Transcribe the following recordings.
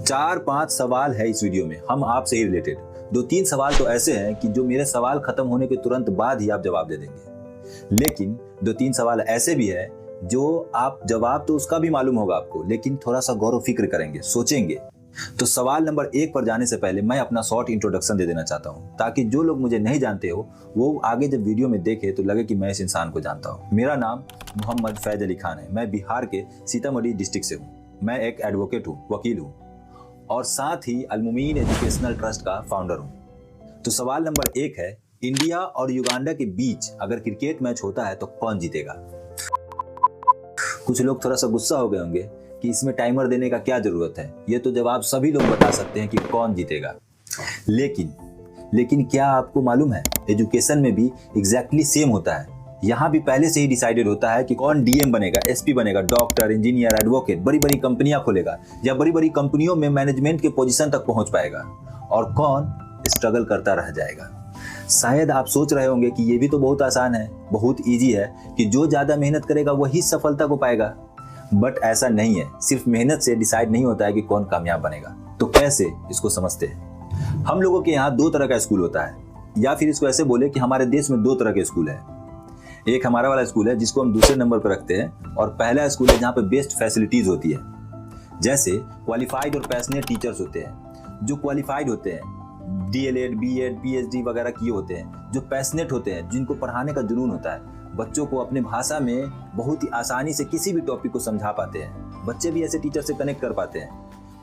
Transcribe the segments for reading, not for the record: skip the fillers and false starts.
4-5 सवाल है इस वीडियो में, हम आपसे ही रिलेटेड। 2-3 सवाल तो ऐसे हैं कि जो मेरे सवाल खत्म होने के तुरंत बाद ही आप जवाब दे देंगे, लेकिन 2-3 सवाल ऐसे भी है जो आप जवाब तो उसका भी मालूम होगा आपको, लेकिन थोड़ा सा गौर फिक्र करेंगे, सोचेंगे। तो सवाल नंबर 1 पर जाने से पहले मैं अपना शॉर्ट इंट्रोडक्शन दे देना चाहता हूँ, ताकि जो लोग मुझे नहीं जानते हो वो आगे जब वीडियो में देखे तो लगे कि मैं इस इंसान को जानता हूँ। मेरा नाम मोहम्मद फैज अली खान है। मैं बिहार के सीतामढ़ी डिस्ट्रिक्ट से हूँ। मैं एक एडवोकेट हूँ, वकील हूँ और साथ ही अल-मोमीन एजुकेशनल ट्रस्ट का फाउंडर हूँ। तो सवाल नंबर 1 है, इंडिया और युगांडा के बीच अगर क्रिकेट मैच होता है तो कौन जीतेगा? कुछ लोग थोड़ा सा गुस्सा हो गए होंगे कि इसमें टाइमर देने का क्या जरूरत है, ये तो जवाब सभी लोग बता सकते हैं कि कौन जीतेगा। लेकिन क्या आपको मालूम है, एजुकेशन में भी एग्जैक्टली सेम होता है। यहाँ भी पहले से ही डिसाइडेड होता है कि कौन डीएम बनेगा, एसपी बनेगा, डॉक्टर, इंजीनियर, एडवोकेट, बड़ी बड़ी कंपनियां खोलेगा या बड़ी बड़ी कंपनियों में मैनेजमेंट के पोजीशन तक पहुंच पाएगा, और कौन स्ट्रगल करता रह जाएगा। शायद आप सोच रहे होंगे कि ये भी तो बहुत आसान है, बहुत इजी है कि जो ज्यादा मेहनत करेगा वही सफलता को पाएगा। बट ऐसा नहीं है, सिर्फ मेहनत से डिसाइड नहीं होता है कि कौन कामयाब बनेगा। तो कैसे इसको समझते हैं? हम लोगों के यहाँ 2 तरह का स्कूल होता है, या फिर इसको ऐसे बोले कि हमारे देश में 2 तरह के स्कूल है। एक हमारा वाला स्कूल है जिसको हम दूसरे नंबर पर रखते हैं, और पहला स्कूल है जहाँ पे बेस्ट फैसिलिटीज होती है। जैसे क्वालिफाइड और पैशनेट टीचर्स होते हैं। जो क्वालिफाइड होते हैं, डीएलएड, बीएड, पीएचडी वगैरह किए होते हैं। जो पैशनेट होते हैं, जिनको पढ़ाने का जुनून होता है, बच्चों को अपने भाषा में बहुत ही आसानी से किसी भी टॉपिक को समझा पाते हैं। बच्चे भी ऐसे टीचर से कनेक्ट कर पाते हैं।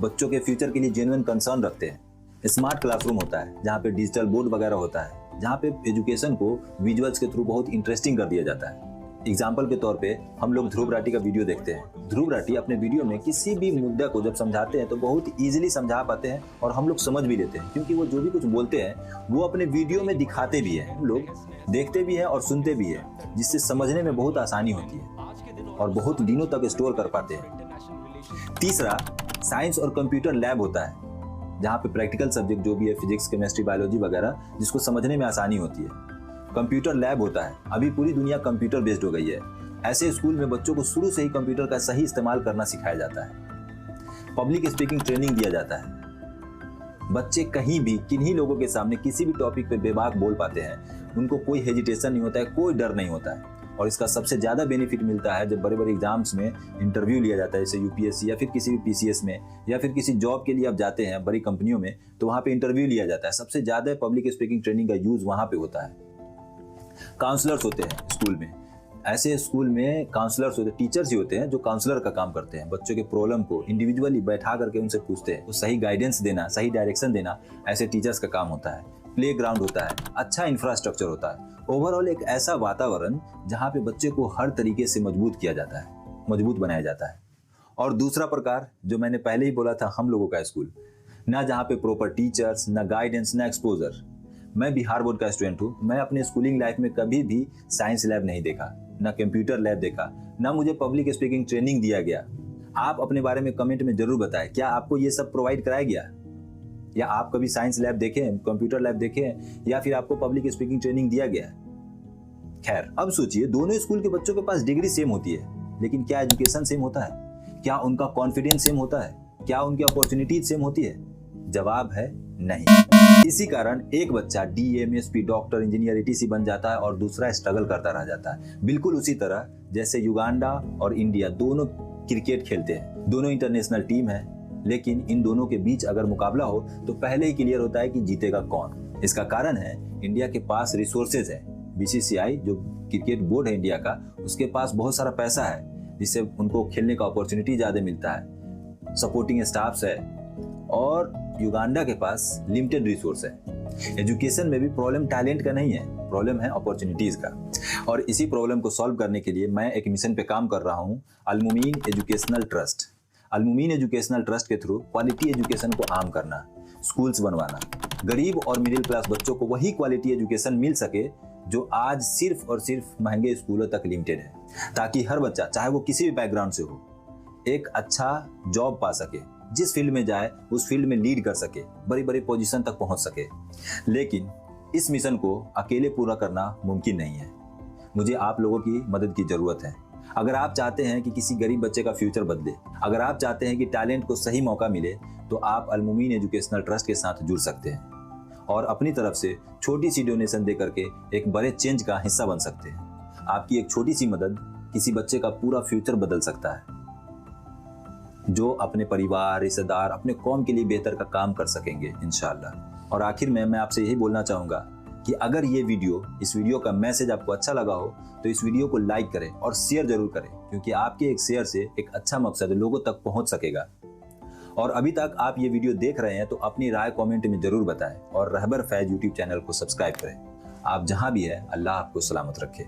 बच्चों के फ्यूचर के लिए जेन्युइन कंसर्न रखते हैं। स्मार्ट क्लासरूम होता है जहाँ पे डिजिटल बोर्ड वगैरह होता है, जहाँ पे एजुकेशन को विजुअल्स के थ्रू बहुत इंटरेस्टिंग कर दिया जाता है। एग्जाम्पल के तौर पे हम लोग ध्रुव राठी का वीडियो देखते हैं। ध्रुव राठी अपने वीडियो में किसी भी मुद्दा को जब समझाते हैं तो बहुत इजीली समझा पाते हैं, और हम लोग समझ भी लेते हैं, क्योंकि वो जो भी कुछ बोलते हैं वो अपने वीडियो में दिखाते भी हैं। हम लोग देखते भी हैं और सुनते भी हैं, जिससे समझने में बहुत आसानी होती है और बहुत दिनों तक स्टोर कर पाते हैं। तीसरा, साइंस और कंप्यूटर लैब होता है, जहाँ पे प्रैक्टिकल सब्जेक्ट जो भी है, फिजिक्स, केमिस्ट्री, बायोलॉजी वगैरह, जिसको समझने में आसानी होती है। कंप्यूटर लैब होता है। अभी पूरी दुनिया कंप्यूटर बेस्ड हो गई है। ऐसे स्कूल में बच्चों को शुरू से ही कंप्यूटर का सही इस्तेमाल करना सिखाया जाता है। पब्लिक स्पीकिंग ट्रेनिंग दिया जाता है। बच्चे कहीं भी किन्हीं लोगों के सामने किसी भी टॉपिक पे बेबाक बोल पाते हैं। उनको कोई हेजिटेशन नहीं होता है, कोई डर नहीं होता है। और इसका सबसे ज्यादा बेनिफिट मिलता है जब बड़े बड़े एग्जाम्स में इंटरव्यू लिया जाता है, जैसे यूपीएससी या फिर किसी भी पीसीएस में, या फिर किसी जॉब के लिए आप जाते हैं बड़ी कंपनियों में, तो वहां पे इंटरव्यू लिया जाता है। सबसे ज्यादा पब्लिक स्पीकिंग ट्रेनिंग का यूज वहां पे होता है। काउंसलर्स होते हैं स्कूल में। ऐसे स्कूल में काउंसलर्स होते हैं, टीचर्स ही होते हैं जो काउंसलर का काम करते हैं। बच्चों के प्रॉब्लम को इंडिविजुअली बैठा करके उनसे पूछते हैं, तो सही गाइडेंस देना, सही डायरेक्शन देना ऐसे टीचर्स का काम होता है। प्ले ग्राउंड होता है, अच्छा इंफ्रास्ट्रक्चर होता है। ओवरऑल एक ऐसा वातावरण जहाँ पे बच्चे को हर तरीके से मजबूत किया जाता है, मजबूत बनाया जाता है। और दूसरा प्रकार जो मैंने पहले ही बोला था, हम लोगों का स्कूल, ना जहाँ पे प्रॉपर टीचर्स, ना गाइडेंस, ना एक्सपोजर। मैं बिहार बोर्ड का स्टूडेंट हूँ। मैं अपने स्कूलिंग लाइफ में कभी भी साइंस लैब नहीं देखा, ना कंप्यूटर लैब देखा, ना मुझे पब्लिक स्पीकिंग ट्रेनिंग दिया गया। आप अपने बारे में कमेंट में जरूर बताएं, क्या आपको ये सब प्रोवाइड कराया गया, या आप कभी साइंस लैब देखें, कंप्यूटर लैब देखें, या फिर आपको पब्लिक स्पीकिंग ट्रेनिंग दिया गया? खैर, अब सोचिए, दोनों स्कूल के बच्चों के पास डिग्री सेम होती है, लेकिन क्या एजुकेशन सेम होता है? क्या उनका कॉन्फिडेंस सेम होता है? क्या उनकी अपॉर्चुनिटीज सेम होती है? जवाब है नहीं। इसी कारण एक बच्चा DM, SP, doctor, engineer, etc बन जाता है और दूसरा स्ट्रगल करता रह जाता है। बिल्कुल उसी तरह जैसे युगांडा और इंडिया दोनों क्रिकेट खेलते हैं, दोनों इंटरनेशनल टीम है, लेकिन इन दोनों के बीच अगर मुकाबला हो तो पहले ही क्लियर होता है कि जीतेगा कौन। इसका कारण है इंडिया के पास रिसोर्सेज है। बीसीसीआई जो क्रिकेट बोर्ड है इंडिया का, उसके पास बहुत सारा पैसा है, जिससे उनको खेलने का अपॉर्चुनिटी ज्यादा मिलता है, सपोर्टिंग स्टाफ्स है। और युगांडा के पास लिमिटेड रिसोर्स है। एजुकेशन में भी प्रॉब्लम टैलेंट का नहीं है, प्रॉब्लम है अपॉर्चुनिटीज का। और इसी प्रॉब्लम को सॉल्व करने के लिए मैं एक मिशन पे काम कर रहा हूँ, अल-मोमीन एजुकेशनल ट्रस्ट। अल-मोमीन एजुकेशनल ट्रस्ट के थ्रू क्वालिटी एजुकेशन को आम करना, स्कूल्स बनवाना, गरीब और मिडिल क्लास बच्चों को वही क्वालिटी एजुकेशन मिल सके जो आज सिर्फ और सिर्फ महंगे स्कूलों तक लिमिटेड है, ताकि हर बच्चा, चाहे वो किसी भी बैकग्राउंड से हो, एक अच्छा जॉब पा सके, जिस फील्ड में जाए उस फील्ड में लीड कर सके, बड़ी बड़ी पोजीशन तक पहुंच सके। लेकिन इस मिशन को अकेले पूरा करना मुमकिन नहीं है। मुझे आप लोगों की मदद की जरूरत है। अगर आप चाहते हैं कि किसी गरीब बच्चे का फ्यूचर बदले, अगर आप चाहते हैं कि टैलेंट को सही मौका मिले, तो आप अल मोमीन एजुकेशनल ट्रस्ट के साथ जुड़ सकते हैं और अपनी तरफ से छोटी सी डोनेशन दे करके एक बड़े चेंज का हिस्सा बन सकते हैं। आपकी एक छोटी सी मदद किसी बच्चे का पूरा फ्यूचर बदल सकता है, जो अपने परिवार, रिश्तेदार, अपने कौम के लिए बेहतर का काम कर सकेंगे इंशाअल्लाह। और आखिर में मैं आपसे यही बोलना चाहूँगा कि अगर इस वीडियो का मैसेज आपको अच्छा लगा हो तो इस वीडियो को लाइक करें और शेयर जरूर करें, क्योंकि आपके एक शेयर से एक अच्छा मकसद लोगों तक पहुंच सकेगा। और अभी तक आप ये वीडियो देख रहे हैं तो अपनी राय कमेंट में जरूर बताएं और रहबर फैज यूट्यूब चैनल को सब्सक्राइब करें। आप जहां भी हैं, अल्लाह आपको सलामत रखे।